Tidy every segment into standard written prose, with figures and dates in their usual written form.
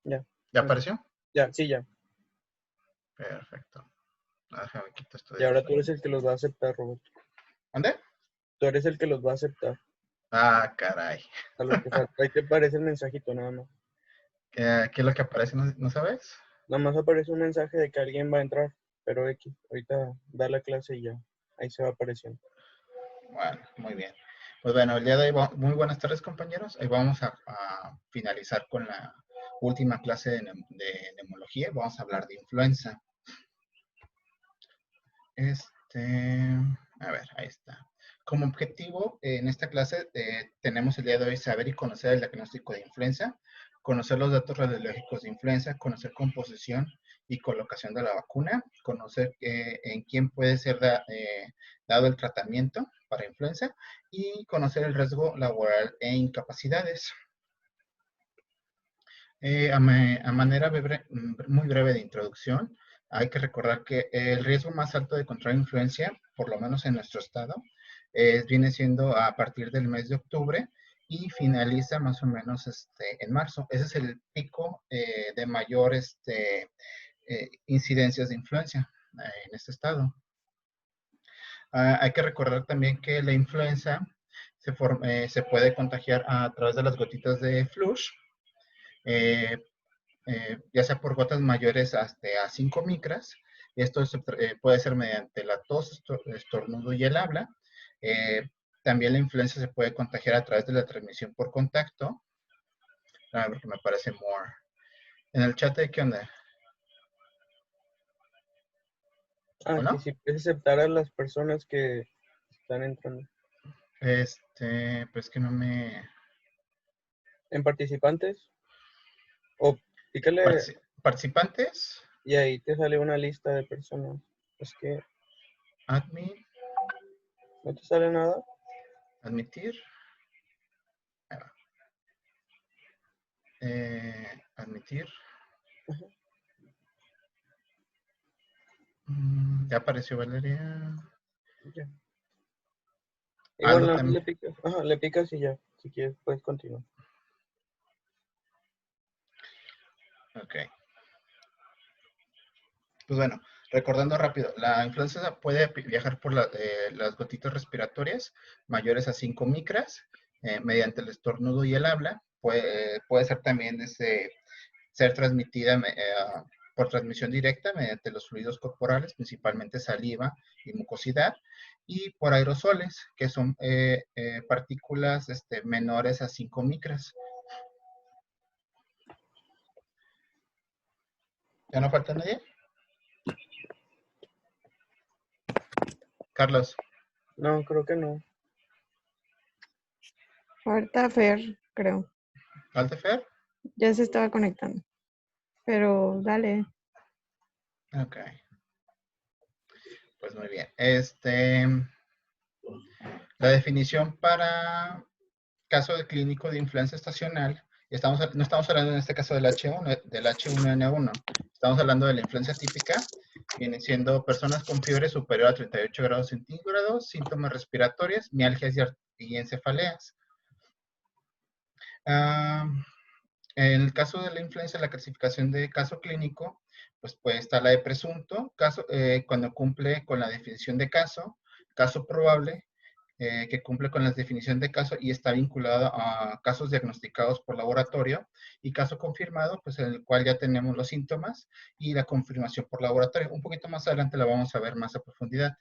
Ya. ¿Ya apareció? Ya, sí, ya. Perfecto. Déjame quitar esto Y de ahora aquí. tú eres el que los va a aceptar, Robert. ¿Dónde? Tú eres el que los va a aceptar. Ah, caray. A lo que falta. Ahí te aparece el mensajito nada más. ¿Qué es lo que aparece? ¿No sabes? Nada más aparece un mensaje de que alguien va a entrar, pero X. Ahorita da la clase y ya. Ahí se va apareciendo. Bueno, muy bien. Pues bueno, el día de hoy, muy buenas tardes, compañeros. Hoy vamos a finalizar con la última clase de neumología. Vamos a hablar de influenza. A ver, ahí está. Como objetivo, en esta clase tenemos el día de hoy saber y conocer el diagnóstico de influenza, conocer los datos radiológicos de influenza, conocer composición y colocación de la vacuna, conocer en quién puede ser dado el tratamiento para influenza y conocer el riesgo laboral e incapacidades. A manera muy breve de introducción, hay que recordar que el riesgo más alto de contraer influenza, por lo menos en nuestro estado, viene siendo a partir del mes de octubre y finaliza más o menos en marzo. Ese es el pico de mayor incidencias de influenza en este estado. Hay que recordar también que la influenza se puede contagiar a través de las gotitas de flush, eh, ya sea por gotas mayores hasta a 5 micras. Esto puede ser mediante la tos, estornudo y el habla. Eh, También la influenza se puede contagiar a través de la transmisión por contacto. A ver, que me parece more. En el chat, ¿qué onda? Ah, ¿O que no? si puedes aceptar a las personas que están entrando. Pues que no me... En participantes, o pícale Participantes, y ahí te sale una lista de personas. Es que admin, no te sale nada. admitir, admitir. Ajá. Ya apareció Valeria. Ya. Igual Aldo nada más le también. picas. Ajá, le picas y ya. Si quieres, puedes continuar. Ok. Pues bueno, recordando rápido, la influenza puede viajar por las gotitas respiratorias mayores a 5 micras mediante el estornudo y el habla. Puede ser también ser transmitida por transmisión directa mediante los fluidos corporales, principalmente saliva y mucosidad, y por aerosoles, que son partículas menores a 5 micras. ¿Ya no falta nadie? Carlos. No, creo que no. Ahorita Fer, creo. ¿Altefer? Ya se estaba conectando. Pero dale. Ok. Pues muy bien. La definición para caso de clínico de influenza estacional, no estamos hablando en este caso del H1N1, estamos hablando de la influenza típica, viene siendo personas con fiebre superior a 38 grados centígrados, síntomas respiratorios, mialgias y encefaleas. En el caso de la influenza, la clasificación de caso clínico, pues puede estar la de presunto, cuando cumple con la definición de caso probable, que cumple con la definición de caso y está vinculado a casos diagnosticados por laboratorio, y caso confirmado, pues en el cual ya tenemos los síntomas y la confirmación por laboratorio. Un poquito más adelante la vamos a ver más a profundidad.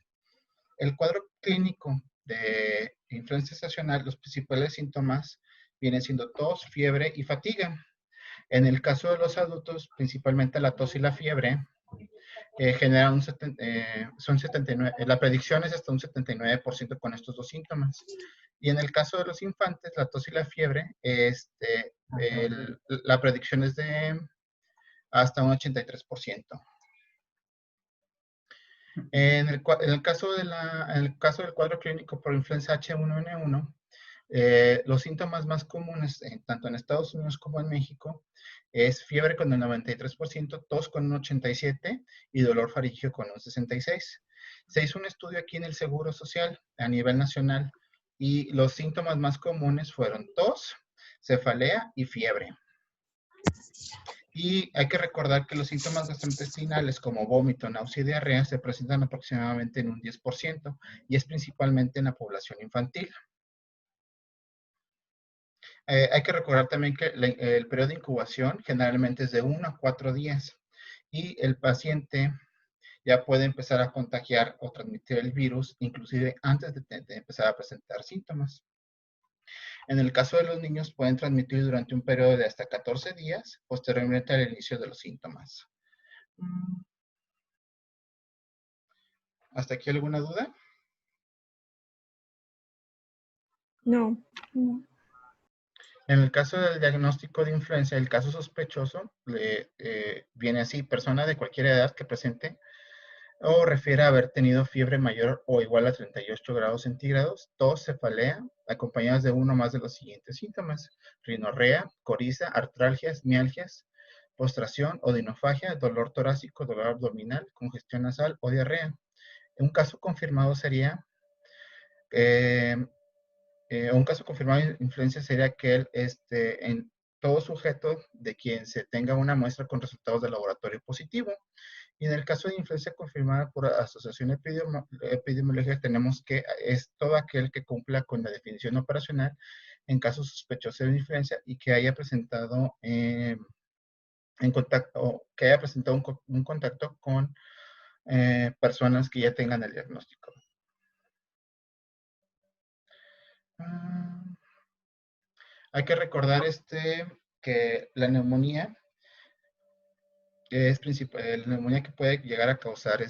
El cuadro clínico de influenza estacional, los principales síntomas vienen siendo tos, fiebre y fatiga. En el caso de los adultos, principalmente la tos y la fiebre, generan son 79, la predicción es hasta un 79% con estos dos síntomas. Y en el caso de los infantes, la tos y la fiebre, la predicción es de hasta un 83%. En el caso del cuadro clínico por influenza H1N1, los síntomas más comunes, tanto en Estados Unidos como en México, es fiebre con el 93%, tos con un 87% y dolor faríngeo con un 66%. Se hizo un estudio aquí en el Seguro Social a nivel nacional y los síntomas más comunes fueron tos, cefalea y fiebre. Y hay que recordar que los síntomas gastrointestinales como vómito, náusea y diarrea se presentan aproximadamente en un 10% y es principalmente en la población infantil. Hay que recordar también que el periodo de incubación generalmente es de 1 a 4 días y el paciente ya puede empezar a contagiar o transmitir el virus inclusive antes de empezar a presentar síntomas. En el caso de los niños pueden transmitir durante un periodo de hasta 14 días posteriormente al inicio de los síntomas. ¿Hasta aquí alguna duda? No, no. En el caso del diagnóstico de influenza, el caso sospechoso viene así: persona de cualquier edad que presente o refiere a haber tenido fiebre mayor o igual a 38 grados centígrados, tos, cefalea, acompañadas de uno o más de los siguientes síntomas: rinorrea, coriza, artralgias, mialgias, postración, odinofagia, dolor torácico, dolor abdominal, congestión nasal o diarrea. Un caso confirmado sería un caso confirmado de influenza sería aquel en todo sujeto de quien se tenga una muestra con resultados de laboratorio positivo. Y en el caso de influenza confirmada por asociación epidemiológica, tenemos que es todo aquel que cumpla con la definición operacional en casos sospechosos de influenza y que haya presentado en contacto, que haya presentado un contacto con personas que ya tengan el diagnóstico. Hay que recordar que la neumonía la neumonía que puede llegar a causar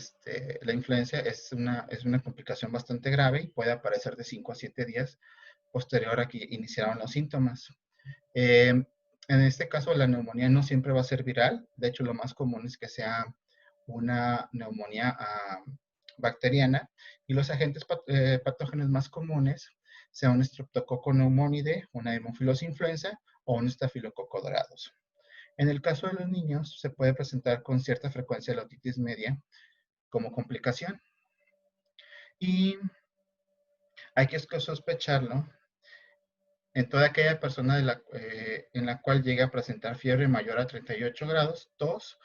la influenza es una complicación bastante grave y puede aparecer de 5 a 7 días posterior a que iniciaron los síntomas. En este caso, la neumonía no siempre va a ser viral. De hecho, lo más común es que sea una neumonía bacteriana y los agentes patógenos más comunes sean un Streptococcus pneumonidae, una Haemophilus influenza o un Staphylococcus aureus. En el caso de los niños, se puede presentar con cierta frecuencia la otitis media como complicación. Y hay que sospecharlo en toda aquella persona en la cual llegue a presentar fiebre mayor a 38 grados, tos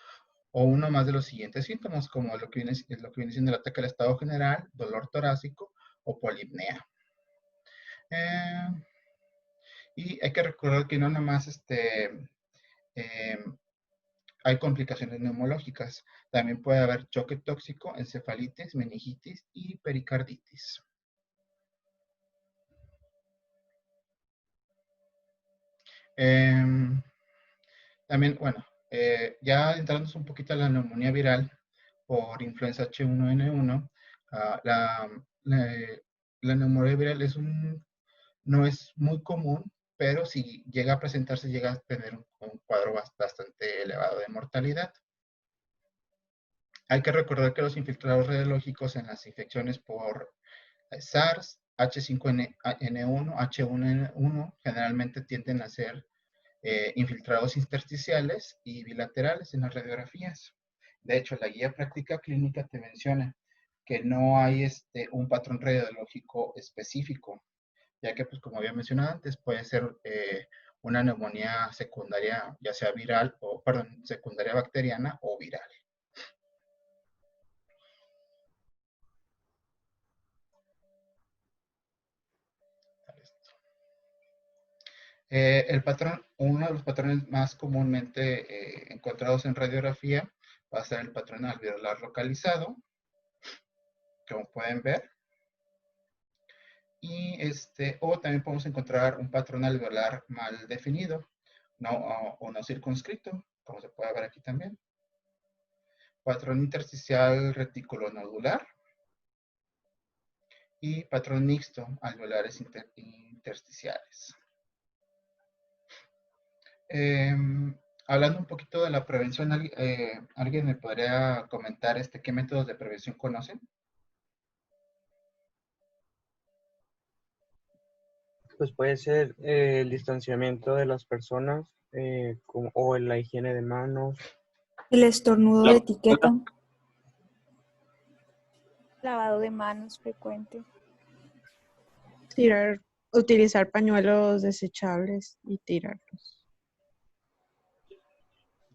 o uno más de los siguientes síntomas, como lo que viene siendo el ataque al estado general, dolor torácico o polipnea. Y hay que recordar que no nada más hay complicaciones neumológicas. También puede haber choque tóxico, encefalitis, meningitis y pericarditis. También, bueno, ya entrándonos un poquito a la neumonía viral por influenza H1N1, la neumonía viral no es muy común, pero si llega a presentarse, llega a tener un cuadro bastante elevado de mortalidad. Hay que recordar que los infiltrados radiológicos en las infecciones por SARS, H5N1, H1N1 generalmente tienden a ser infiltrados intersticiales y bilaterales en las radiografías. De hecho, la guía práctica clínica te menciona que no hay un patrón radiológico específico, ya que, pues, como había mencionado antes, puede ser una neumonía secundaria, ya sea viral o, perdón, secundaria bacteriana o viral. Uno de los patrones más comúnmente encontrados en radiografía va a ser el patrón alveolar localizado, como pueden ver. Y o también podemos encontrar un patrón alveolar mal definido, o no circunscrito, como se puede ver aquí también. Patrón intersticial reticulonodular y patrón mixto, alveolares intersticiales. Hablando un poquito de la prevención, ¿alguien me podría comentar qué métodos de prevención conocen? Pues puede ser el distanciamiento de las personas o la higiene de manos. El estornudo de etiqueta. Lavado de manos frecuente. Utilizar pañuelos desechables y tirarlos.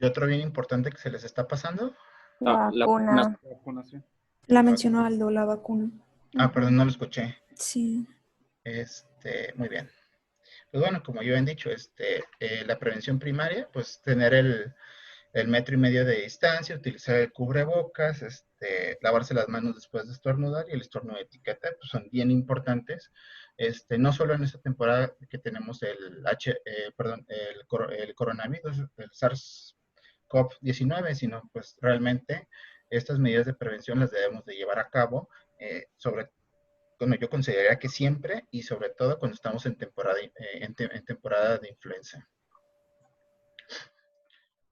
Y otro bien importante que se les está pasando. La vacuna. vacunación. La mencionó Aldo, la vacuna. Ah, perdón, no lo escuché. Sí. Muy bien. Pues bueno, como yo he dicho, la prevención primaria, pues tener el 1,5 metros de distancia, utilizar el cubrebocas, lavarse las manos después de estornudar y el estornudo de etiqueta, pues son bien importantes. No solo en esta temporada que tenemos el coronavirus, el SARS-CoV-19, sino pues realmente estas medidas de prevención las debemos de llevar a cabo, bueno, yo consideraría que siempre y sobre todo cuando estamos en temporada de influenza.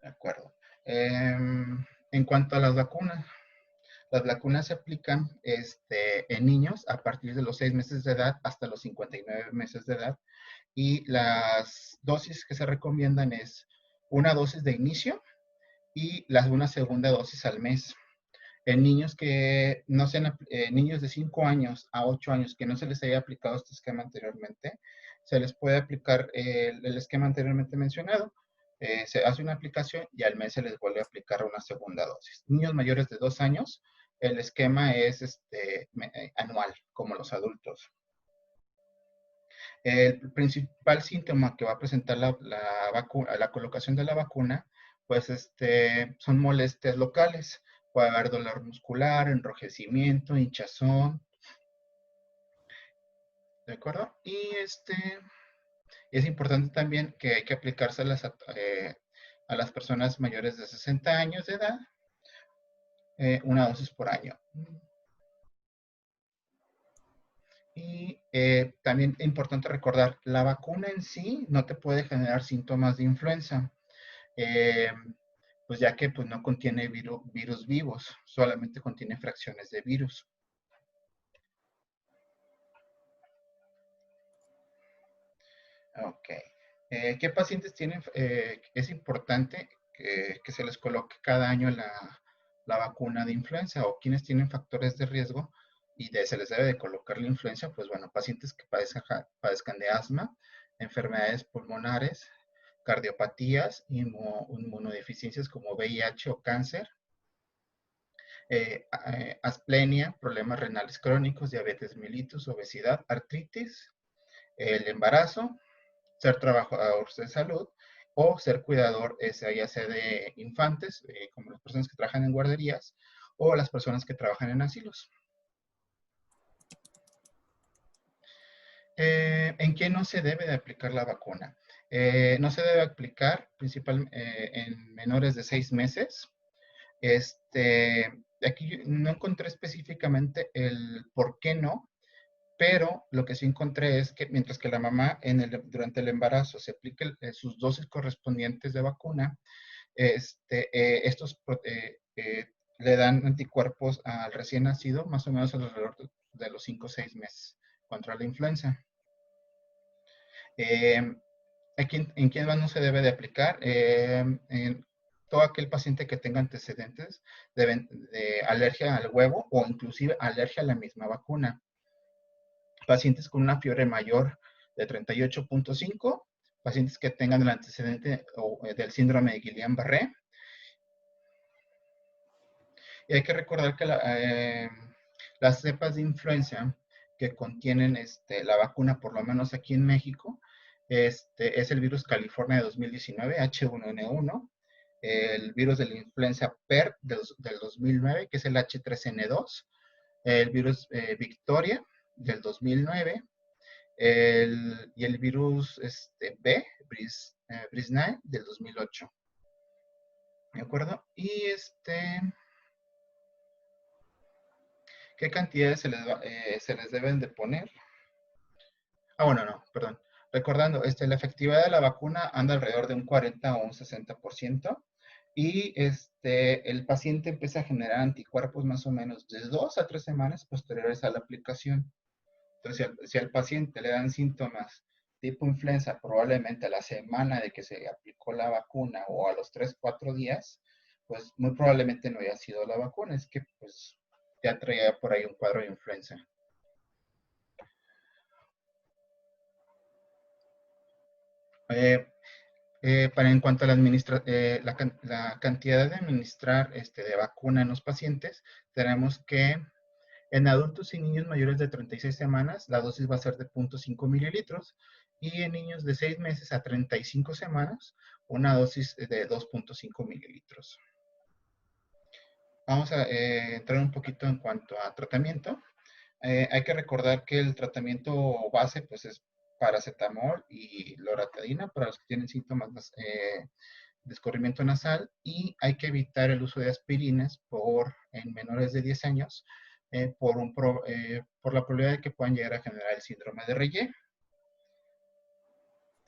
De acuerdo. En cuanto a las vacunas se aplican en niños a partir de los 6 meses de edad hasta los 59 meses de edad, y las dosis que se recomiendan es una dosis de inicio y una segunda dosis al mes. En niños que no sean, niños de 5 años a 8 años que no se les haya aplicado este esquema anteriormente, se les puede aplicar el esquema anteriormente mencionado. Se hace una aplicación y al mes se les vuelve a aplicar una segunda dosis. Niños mayores de 2 años, el esquema es anual, como los adultos. El principal síntoma que va a presentar la colocación de la vacuna, pues son molestias locales. Puede haber dolor muscular, enrojecimiento, hinchazón. ¿De acuerdo? Y es importante también que hay que aplicárselas a las personas mayores de 60 años de edad, una dosis por año. Y también es importante recordar, la vacuna en sí no te puede generar síntomas de influenza, pues ya que pues, no contiene virus vivos, solamente contiene fracciones de virus. Ok. ¿Qué pacientes tienen? Es importante que se les coloque cada año la vacuna de influenza, o quienes tienen factores de riesgo y se les debe de colocar la influenza, pues bueno, pacientes que padezcan de asma, enfermedades pulmonares, cardiopatías, inmunodeficiencias como VIH o cáncer, asplenia, problemas renales crónicos, diabetes mellitus, obesidad, artritis, el embarazo, ser trabajador de salud o ser cuidador, ya sea de infantes, como las personas que trabajan en guarderías o las personas que trabajan en asilos. ¿En qué no se debe de aplicar la vacuna? No se debe aplicar principalmente en menores de 6 meses. Aquí no encontré específicamente el por qué no, pero lo que sí encontré es que mientras que la mamá durante el embarazo se aplique sus dosis correspondientes de vacuna, estos le dan anticuerpos al recién nacido, más o menos alrededor de los 5 o 6 meses contra la influenza. ¿En quién más no se debe de aplicar? En todo aquel paciente que tenga antecedentes de alergia al huevo o inclusive alergia a la misma vacuna. Pacientes con una fiebre mayor de 38.5, pacientes que tengan el antecedente del síndrome de Guillain-Barré. Y hay que recordar que las cepas de influenza que contienen la vacuna, por lo menos aquí en México, es el virus California de 2019, H1N1, el virus de la influenza PER del 2009, que es el H3N2, el virus Victoria del 2009, y el virus B, Brisnae, del 2008. ¿De acuerdo? Y ¿qué cantidades se les deben de poner? Bueno, no, perdón. Recordando, la efectividad de la vacuna anda alrededor de un 40 o un 60%, y el paciente empieza a generar anticuerpos más o menos de 2 a 3 semanas posteriores a la aplicación. Entonces, si al paciente le dan síntomas tipo influenza, probablemente a la semana de que se aplicó la vacuna o a los 3, 4 días, pues muy probablemente no haya sido la vacuna, es que pues ya traía por ahí un cuadro de influenza. En cuanto a la cantidad de administrar de vacuna en los pacientes, tenemos que en adultos y niños mayores de 36 semanas, la dosis va a ser de 0.5 mililitros, y en niños de 6 meses a 35 semanas, una dosis de 2.5 mililitros. Vamos a entrar un poquito en cuanto a tratamiento. Hay que recordar que el tratamiento base pues, es paracetamol y loratadina para los que tienen síntomas de escurrimiento nasal, y hay que evitar el uso de aspirinas en menores de 10 años por la probabilidad de que puedan llegar a generar el síndrome de Reye.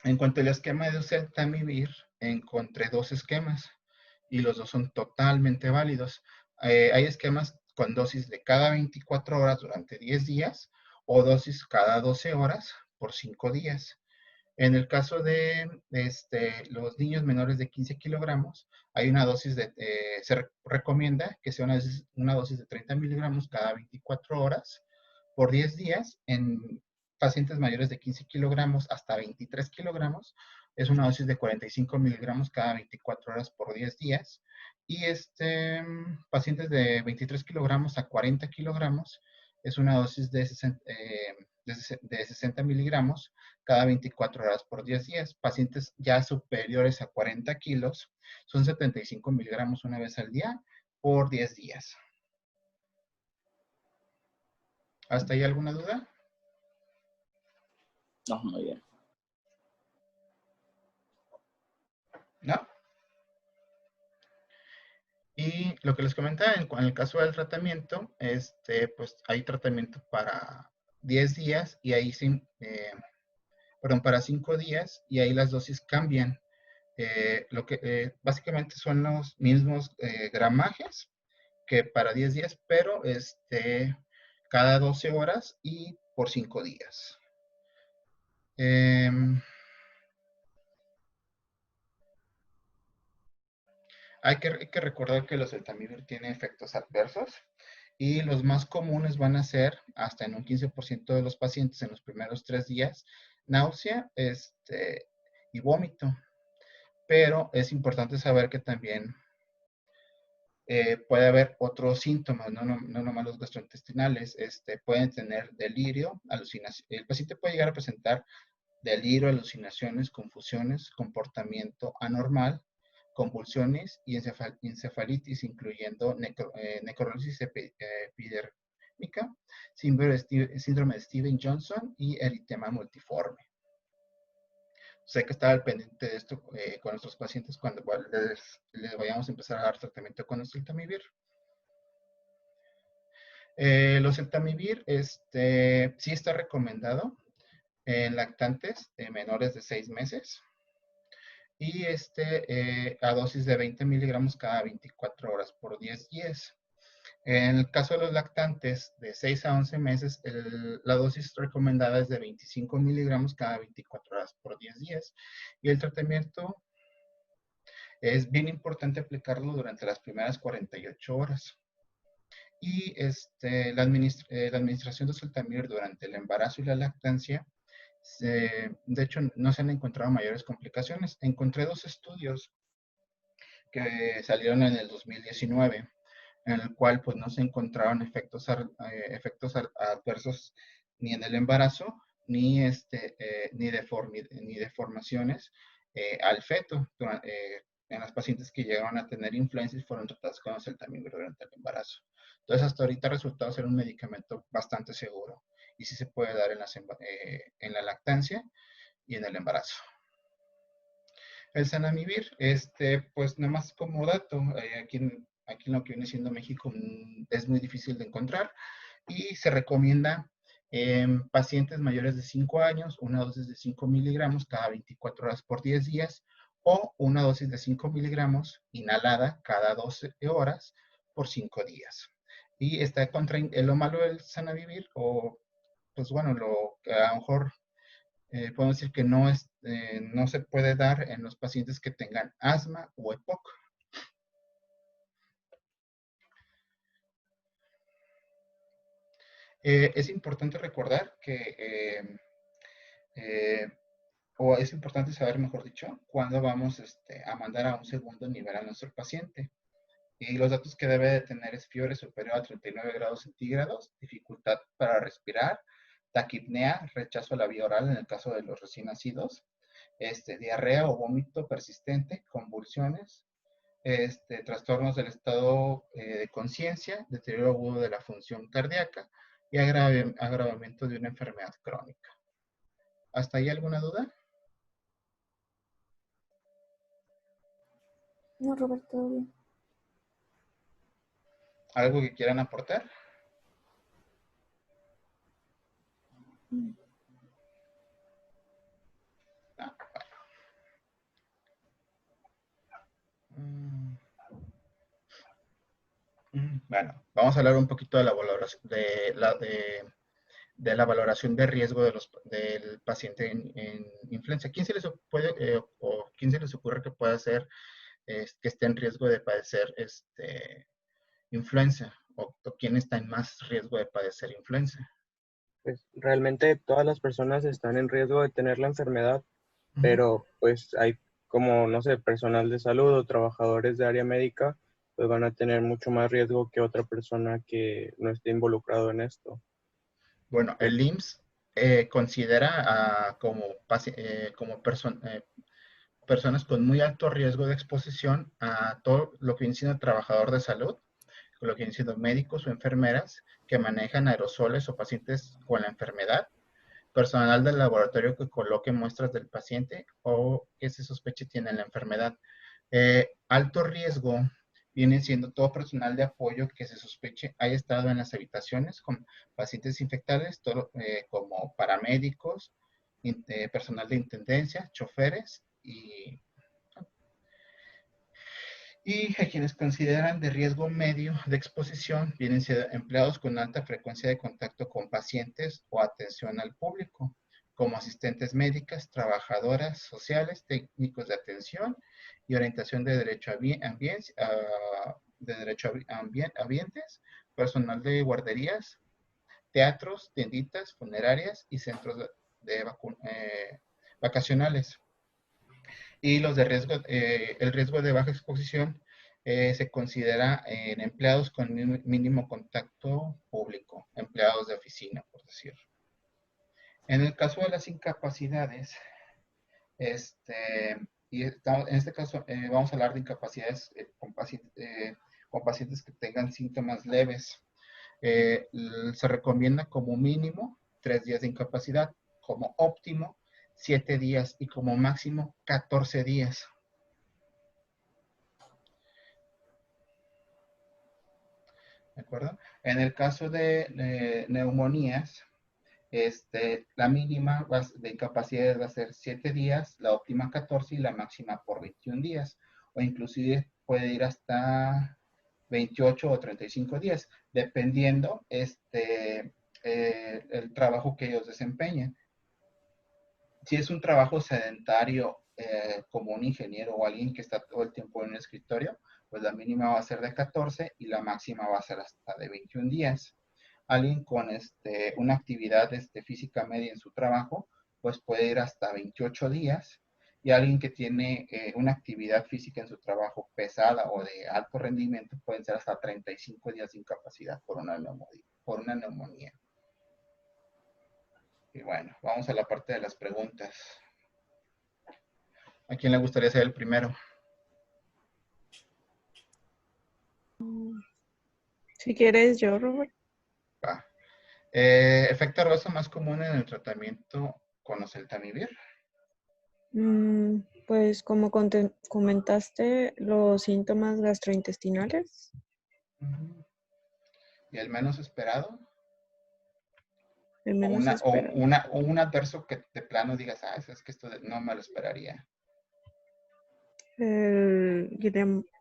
En cuanto al esquema de oseltamivir, encontré dos esquemas y los dos son totalmente válidos. Hay esquemas con dosis de cada 24 horas durante 10 días o dosis cada 12 horas por 5 días. En el caso de los niños menores de 15 kilogramos, hay una dosis se recomienda que sea una dosis de 30 miligramos cada 24 horas por 10 días. En pacientes mayores de 15 kilogramos hasta 23 kilogramos, es una dosis de 45 miligramos cada 24 horas por 10 días. Y pacientes de 23 kilogramos a 40 kilogramos, es una dosis de 60 miligramos cada 24 horas por 10 días. Pacientes ya superiores a 40 kilos, son 75 miligramos una vez al día por 10 días. ¿Hasta ahí alguna duda? No, muy bien. ¿No? Y lo que les comentaba, en el caso del tratamiento, pues hay tratamiento para 10 días y ahí para 5 días, y ahí las dosis cambian. Básicamente son los mismos gramajes que para 10 días, pero cada 12 horas y por 5 días. Hay que recordar que los oseltamivir tiene efectos adversos, y los más comunes van a ser, hasta en un 15% de los pacientes en los primeros 3 días, náusea y vómito. Pero es importante saber que también puede haber otros síntomas, no nomás los gastrointestinales. Pueden tener delirio, alucinación. El paciente puede llegar a presentar delirio, alucinaciones, confusiones, comportamiento anormal, convulsiones y encefalitis, incluyendo necrosis epidérmica, síndrome de Stevens-Johnson y eritema multiforme. Hay que estar al pendiente de esto con nuestros pacientes cuando les vayamos a empezar a dar tratamiento con oseltamivir. El oseltamivir sí está recomendado en lactantes menores de 6 meses, y a dosis de 20 miligramos cada 24 horas por 10 días. En el caso de los lactantes de 6 a 11 meses, la dosis recomendada es de 25 miligramos cada 24 horas por 10 días. Y el tratamiento es bien importante aplicarlo durante las primeras 48 horas. Y la administración de oseltamivir durante el embarazo y la lactancia, de hecho, no se han encontrado mayores complicaciones. Encontré 2 estudios que salieron en el 2019, en el cual pues no se encontraron efectos adversos ni en el embarazo, ni deformaciones al feto en las pacientes que llegaron a tener influenza y fueron tratadas con oseltamivir durante el embarazo. Entonces, hasta ahorita ha resultado ser un medicamento bastante seguro y sí se puede dar en la lactancia y en el embarazo. El zanamivir, pues nada más como dato, aquí en lo que viene siendo México es muy difícil de encontrar, y se recomienda en pacientes mayores de 5 años una dosis de 5 miligramos cada 24 horas por 10 días, o una dosis de 5 miligramos inhalada cada 12 horas por 5 días. Y está lo malo del zanamivir, o pues bueno, lo que a lo mejor podemos decir que no se puede dar en los pacientes que tengan asma o EPOC. Es importante recordar que o es importante saber, mejor dicho, cuándo vamos a mandar a un segundo nivel a nuestro paciente. Y los datos que debe de tener es fiebre superior a 39 grados centígrados, dificultad para respirar, taquipnea, rechazo a la vía oral en el caso de los recién nacidos, diarrea o vómito persistente, convulsiones, trastornos del estado de conciencia, deterioro agudo de la función cardíaca y agravamiento de una enfermedad crónica. ¿Hasta ahí alguna duda? No, Roberto, todo bien. ¿Algo que quieran aportar? No. Bueno, vamos a hablar un poquito de la valoración de la valoración de riesgo del paciente en influenza. ¿Quién se les quién se les ocurre que pueda ser que esté en riesgo de padecer influenza? ¿O quién está en más riesgo de padecer influenza? Pues realmente todas las personas están en riesgo de tener la enfermedad, pero pues hay como, no sé, personal de salud o trabajadores de área médica, pues van a tener mucho más riesgo que otra persona que no esté involucrado en esto. Bueno, el IMSS considera como personas con muy alto riesgo de exposición a todo lo que viene siendo trabajador de salud, lo que vienen siendo médicos o enfermeras que manejan aerosoles o pacientes con la enfermedad, personal del laboratorio que coloque muestras del paciente o que se sospeche tiene la enfermedad. Alto riesgo viene siendo todo personal de apoyo que se sospeche haya estado en las habitaciones con pacientes infectados, como paramédicos, personal de intendencia, choferes y a quienes consideran de riesgo medio de exposición vienen siendo empleados con alta frecuencia de contacto con pacientes o atención al público, como asistentes médicas, trabajadoras sociales, técnicos de atención y orientación de derecho ambientes, personal de guarderías, teatros, tienditas, funerarias y centros vacacionales. Y los de riesgo, el riesgo de baja exposición se considera en empleados con mínimo contacto público, empleados de oficina, por decir. En el caso de las incapacidades, en este caso vamos a hablar de incapacidades con pacientes que tengan síntomas leves. Se recomienda como mínimo 3 días de incapacidad, como óptimo 7 días y como máximo 14 días. ¿De acuerdo? En el caso de neumonías, la mínima de incapacidad va a ser 7 días, la óptima 14 y la máxima por 21 días. O inclusive puede ir hasta 28 o 35 días, dependiendo el trabajo que ellos desempeñen. Si es un trabajo sedentario como un ingeniero o alguien que está todo el tiempo en un escritorio, pues la mínima va a ser de 14 y la máxima va a ser hasta de 21 días. Alguien con una actividad física media en su trabajo, pues puede ir hasta 28 días. Y alguien que tiene una actividad física en su trabajo pesada o de alto rendimiento, pueden ser hasta 35 días de incapacidad por una neumonía. Y bueno, vamos a la parte de las preguntas. ¿A quién le gustaría ser el primero? Si quieres yo, Robert. Va. ¿Efecto adverso más común en el tratamiento con oseltamivir? Pues como comentaste, los síntomas gastrointestinales. ¿Y el menos esperado? El menos esperado. O un adverso que de plano digas, es que esto no me lo esperaría.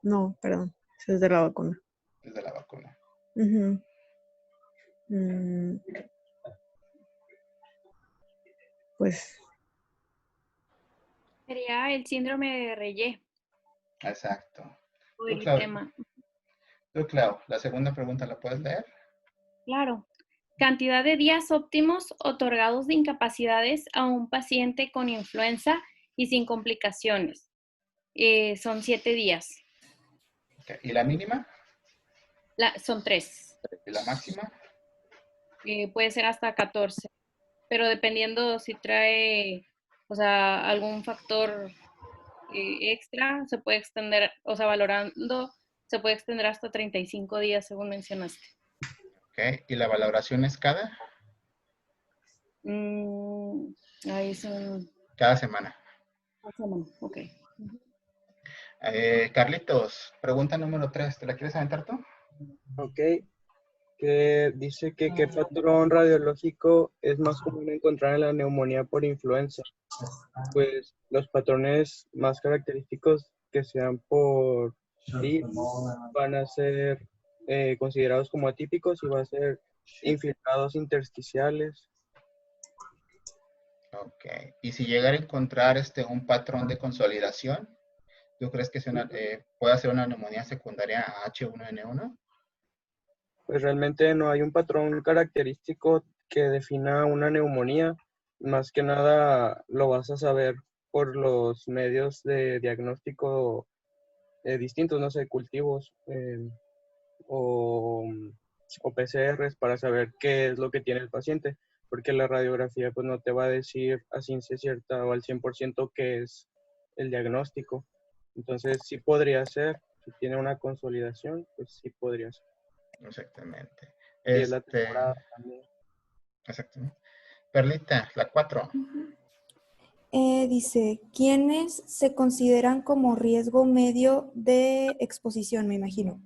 No, perdón, ese es de la vacuna. Es de la vacuna. Pues Sería el síndrome de Reye Exacto. o eritema. Tú, Clau, la segunda pregunta, ¿la puedes leer? Claro. Cantidad de días óptimos otorgados de incapacidades a un paciente con influenza y sin complicaciones. Son 7 días. Ok, ¿y la mínima? Son 3. ¿Y la máxima? Puede ser hasta 14. Pero dependiendo si trae, o sea, algún factor extra, se puede extender, o sea, valorando, se puede extender hasta 35 días, según mencionaste. Ok, ¿y la valoración es cada? Ahí son Cada semana. una semana, ok. Carlitos, pregunta número 3, ¿te la quieres aventar tú? Ok, que dice que qué patrón radiológico es más común encontrar en la neumonía por influenza. Pues los patrones más característicos que sean por virus van a ser considerados como atípicos y va a ser infiltrados intersticiales. Ok, y si llegara a encontrar un patrón de consolidación, ¿tú crees que puede ser una neumonía secundaria a H1N1? Pues realmente no hay un patrón característico que defina una neumonía. Más que nada lo vas a saber por los medios de diagnóstico distintos, no sé, cultivos o, o PCRs para saber qué es lo que tiene el paciente, porque la radiografía pues no te va a decir a ciencia cierta o al 100% qué es el diagnóstico. Entonces sí podría ser, si tiene una consolidación, pues sí podría ser. Exactamente. Y es la temporada también. Exactamente. Perlita, la 4. Dice, ¿quiénes se consideran como riesgo medio de exposición, me imagino?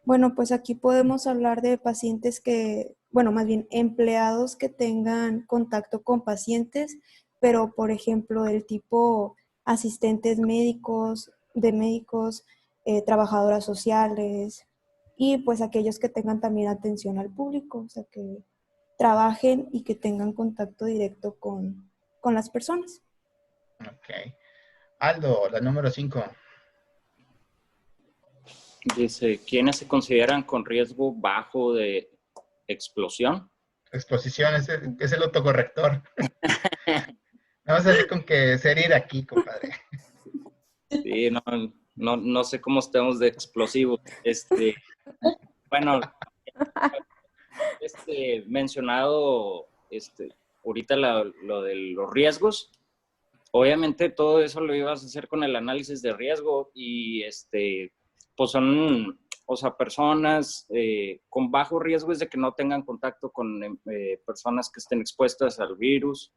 Bueno, pues aquí podemos hablar de pacientes que, bueno, más bien empleados que tengan contacto con pacientes, pero por ejemplo del tipo asistentes médicos, de médicos, trabajadoras sociales y pues aquellos que tengan también atención al público, o sea, que trabajen y que tengan contacto directo con las personas. Ok. Aldo, la número 5. Dice, ¿quiénes se consideran con riesgo bajo de explosión? Exposición, es el autocorrector. Vamos a salir con que ser iraquí, compadre. Sí, no sé cómo estamos de explosivos. Bueno, mencionado ahorita lo de los riesgos. Obviamente todo eso lo ibas a hacer con el análisis de riesgo y pues son, o sea, personas con bajo riesgo es de que no tengan contacto con personas que estén expuestas al virus.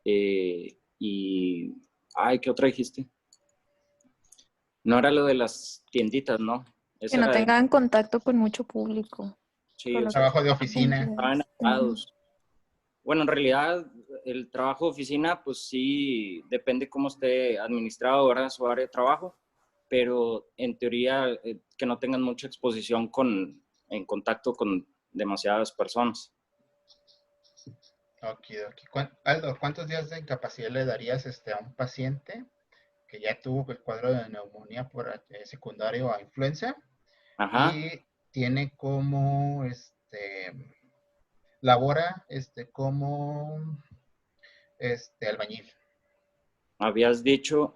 Y, ay, ¿qué otra dijiste? No era lo de las tienditas, ¿no? Que Esa no era de, tengan contacto con mucho público. sí, o sea, Trabajo de oficina. estaban aislados. Bueno, en realidad el trabajo de oficina, pues sí, depende cómo esté administrado, ¿verdad? Su área de trabajo, pero en teoría que no tengan mucha exposición en contacto con demasiadas personas. Ok. Aldo, ¿cuántos días de incapacidad le darías a un paciente que ya tuvo el cuadro de neumonía por secundario a influenza Ajá. y tiene como, labora, como, albañil? Habías dicho,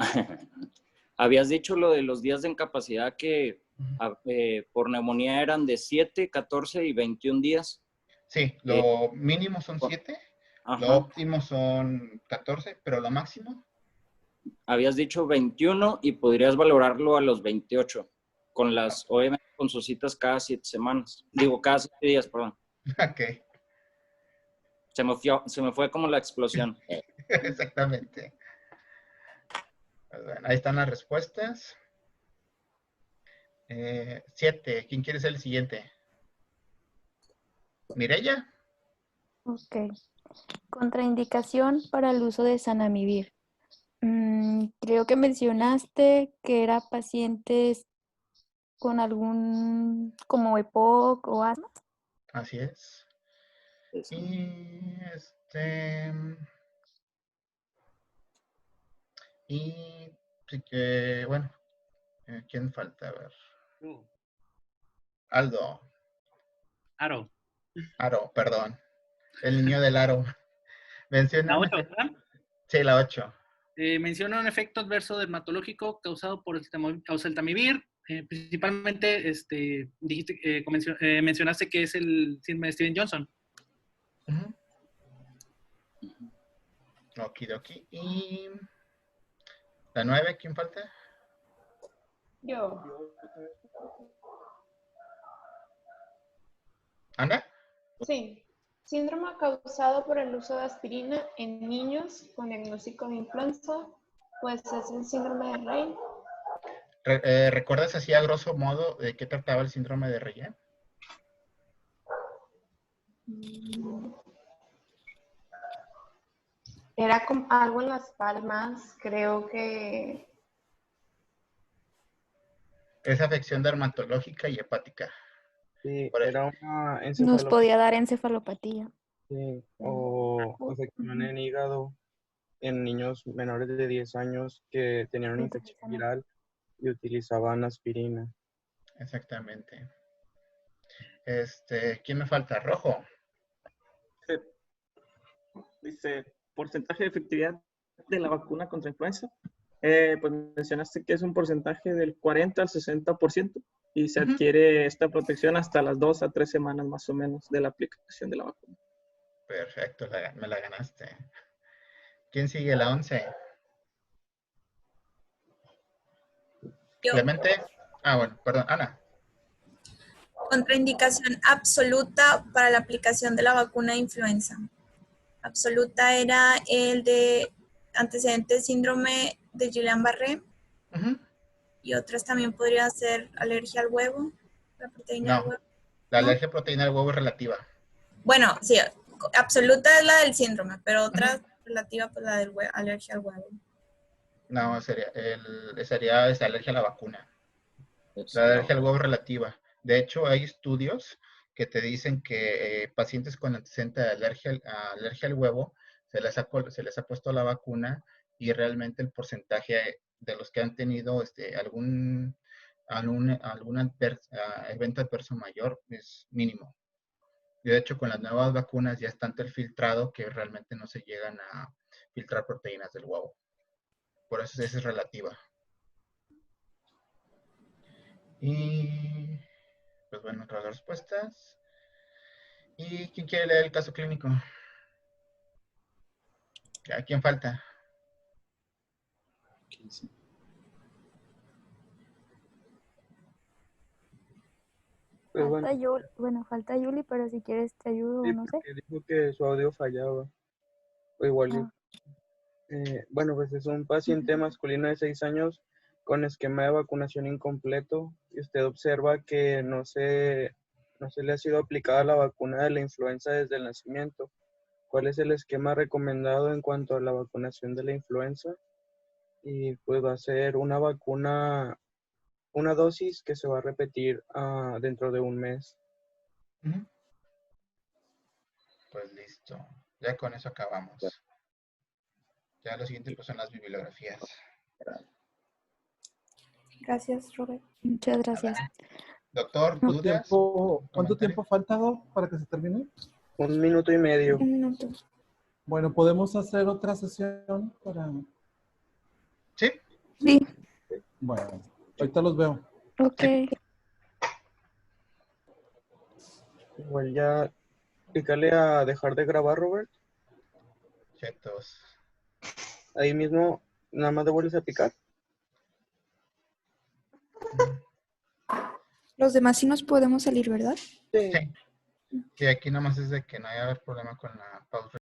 habías dicho lo de los días de incapacidad que por neumonía eran de 7, 14 y 21 días. Sí, Eh, lo mínimo son 7, lo ajá. óptimo son 14, pero lo máximo. Habías dicho 21 y podrías valorarlo a los 28, Ah, obviamente con sus citas cada 7 semanas. Digo, cada 7 días, perdón. ok, Se me fue como la explosión. exactamente. Pues bueno, ahí están las respuestas. 7, ¿quién quiere ser el siguiente? ¿Mireya? Ok. Contraindicación para el uso de Sanamivir. Creo que mencionaste que era pacientes con algún, como EPOC o asma. Así es. Eso. Y y sí que, bueno, ¿quién falta? A ver. Aldo. Claro. Aro, perdón. El niño del aro. Menciona La un 8, efecto. ¿verdad? Sí, la 8. Menciona un efecto adverso dermatológico causado por oseltamivir. Principalmente, mencionaste que es el síndrome de Steven Johnson. Okidoki. Y la 9, ¿quién falta? Yo. ¿Ana? Sí. Síndrome causado por el uso de aspirina en niños con diagnóstico de influenza, pues es el síndrome de Raynaud. ¿Recuerdas así a grosso modo de qué trataba el síndrome de Raynaud? Era como algo en las palmas, creo que... Es afección dermatológica y hepática. Sí, Por ahí. era una Nos encefalopatía podía dar encefalopatía. o afección en hígado en niños menores de 10 años que tenían una infección viral y utilizaban aspirina. Exactamente. ¿Quién me falta? Rojo. Dice, porcentaje de efectividad de la vacuna contra influenza. Pues mencionaste que es un porcentaje del 40 al 60% y se adquiere esta protección hasta las 2 a 3 semanas más o menos de la aplicación de la vacuna. Perfecto, me la ganaste. ¿Quién sigue? La 11. Yo. Clemente. Bueno, perdón, Ana. Contraindicación absoluta para la aplicación de la vacuna de influenza. Absoluta era el de antecedente de síndrome de Guillain-Barré. Y otras también podría ser alergia al huevo, la proteína del No, huevo. la alergia a proteína del huevo es relativa. Bueno, sí, absoluta es la del síndrome, pero otra relativa pues la del alergia al huevo. No, sería esa alergia a la vacuna. La alergia al huevo es relativa. De hecho, hay estudios que te dicen que pacientes con antecedente de alergia al huevo se les ha puesto la vacuna y realmente el porcentaje de los que han tenido algún evento adverso mayor es mínimo. Y de hecho, con las nuevas vacunas ya es tanto el filtrado que realmente no se llegan a filtrar proteínas del huevo. Por eso esa es relativa. Y pues bueno, todas las respuestas. ¿Y quién quiere leer el caso clínico? ¿A quién falta? Pues bueno, Falta Yuli, falta Yuli, pero si quieres te ayudo, sí, no sé. porque dijo que su audio fallaba. O igual. Bueno, pues es un paciente masculino de 6 años con esquema de vacunación incompleto y usted observa que no se le ha sido aplicada la vacuna de la influenza desde el nacimiento. ¿Cuál es el esquema recomendado en cuanto a la vacunación de la influenza? Y pues va a ser una vacuna, una dosis que se va a repetir dentro de un mes. Pues listo. Ya con eso acabamos. Ya lo siguiente pues son las bibliografías. Gracias, Robert. Muchas gracias. Doctor, ¿dudas? ¿Cuánto tiempo falta, Doc, para que se termine? 1 minuto y medio. 1 minuto. Bueno, ¿podemos hacer otra sesión para...? ¿Sí? Sí. Bueno, ahorita los veo. Ok. Igual ya, pícale a dejar de grabar, Robert. Chetos. Ahí mismo, nada más le vuelves a picar. Los demás sí nos podemos salir, ¿verdad? Sí. Sí, aquí nada más es de que no haya problema con la pausa.